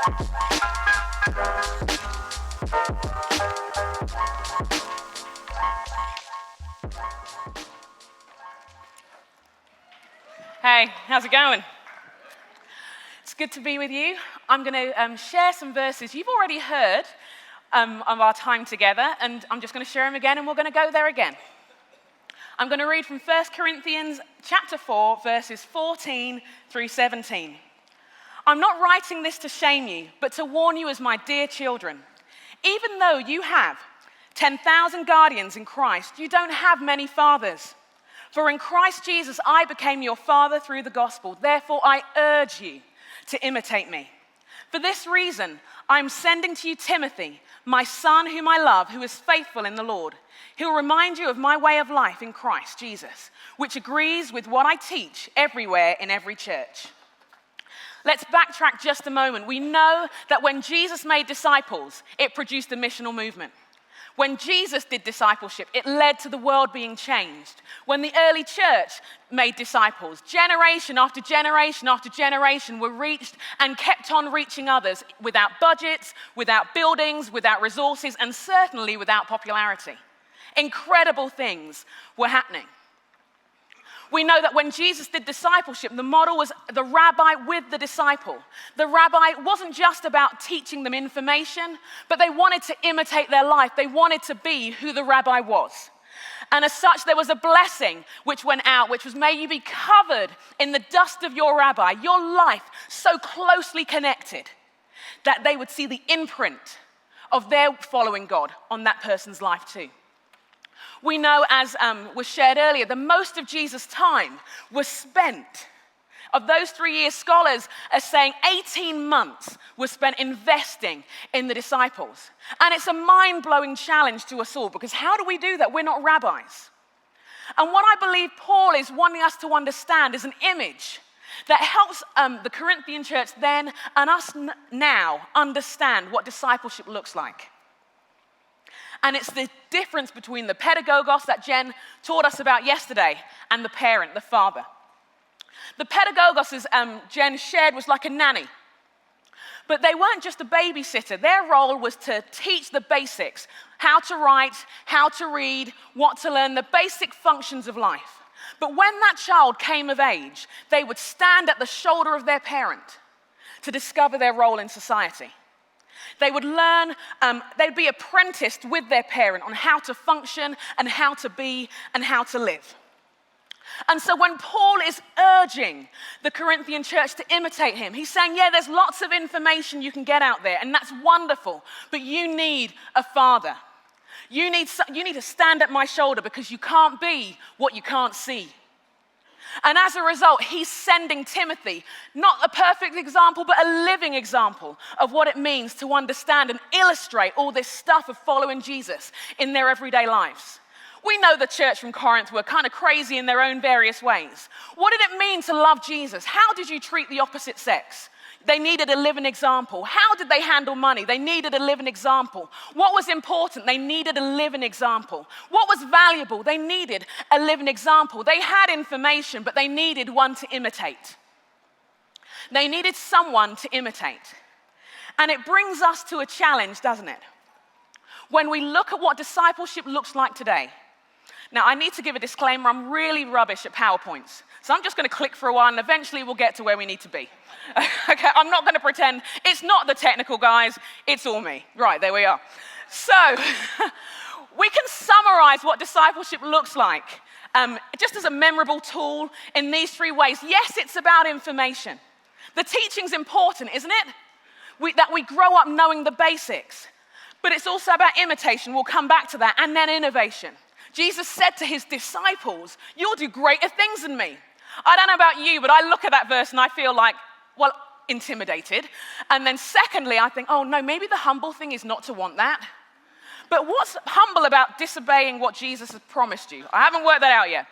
Hey, how's it going? It's good to be with you. I'm going to share some verses you've already heard of our time together, and I'm just going to share them again, and we're going to go there again. I'm going to read from 1 Corinthians chapter 4, verses 14 through 17. I'm not writing this to shame you, but to warn you as my dear children. Even though you have 10,000 guardians in Christ, you don't have many fathers. For in Christ Jesus, I became your father through the gospel. Therefore, I urge you to imitate me. For this reason, I am sending to you Timothy, my son whom I love, who is faithful in the Lord. He will remind you of my way of life in Christ Jesus, which agrees with what I teach everywhere in every church. Let's backtrack just a moment. We know that when Jesus made disciples, it produced the missional movement. When Jesus did discipleship, it led to the world being changed. When the early church made disciples, generation after generation after generation were reached and kept on reaching others without budgets, without buildings, without resources, and certainly without popularity. Incredible things were happening. We know that when Jesus did discipleship, the model was the rabbi with the disciple. The rabbi wasn't just about teaching them information, but they wanted to imitate their life. They wanted to be who the rabbi was. And as such, there was a blessing which went out, which was, may you be covered in the dust of your rabbi, your life so closely connected that they would see the imprint of their following God on that person's life too. We know, as was shared earlier, the most of Jesus' time was spent. Of those 3 years, scholars are saying 18 months was spent investing in the disciples. And it's a mind-blowing challenge to us all, because how do we do that? We're not rabbis. And what I believe Paul is wanting us to understand is an image that helps the Corinthian church then and us now understand what discipleship looks like. And it's the difference between the Pedagogus that Jen taught us about yesterday and the parent, the father. The Pedagogus, as Jen shared, was like a nanny. But they weren't just a babysitter. Their role was to teach the basics, how to write, how to read, what to learn, the basic functions of life. But when that child came of age, they would stand at the shoulder of their parent to discover their role in society. They would learn, they'd be apprenticed with their parent on how to function and how to be and how to live. And so when Paul is urging the Corinthian church to imitate him, he's saying, yeah, there's lots of information you can get out there, and that's wonderful, but you need a father. You need to stand at my shoulder because you can't be what you can't see. And as a result, he's sending Timothy, not a perfect example, but a living example of what it means to understand and illustrate all this stuff of following Jesus in their everyday lives. We know the church from Corinth were kind of crazy in their own various ways. What did it mean to love Jesus? How did you treat the opposite sex? They needed a living example. How did they handle money? They needed a living example. What was important? They needed a living example. What was valuable? They needed a living example. They had information, but they needed one to imitate. They needed someone to imitate. And it brings us to a challenge, doesn't it? When we look at what discipleship looks like today. Now, I need to give a disclaimer. I'm really rubbish at PowerPoints. So I'm just going to click for a while, and eventually we'll get to where we need to be. Okay, I'm not going to pretend. It's not the technical guys. It's all me. Right, there we are. So we can summarize what discipleship looks like just as a memorable tool in these 3 ways. Yes, it's about information. The teaching's important, isn't it? That we grow up knowing the basics. But it's also about imitation. We'll come back to that. And then innovation. Jesus said to his disciples, you'll do greater things than me. I don't know about you, but I look at that verse and I feel like, well, intimidated. And then secondly, I think, oh no, maybe the humble thing is not to want that. But what's humble about disobeying what Jesus has promised you? I haven't worked that out yet.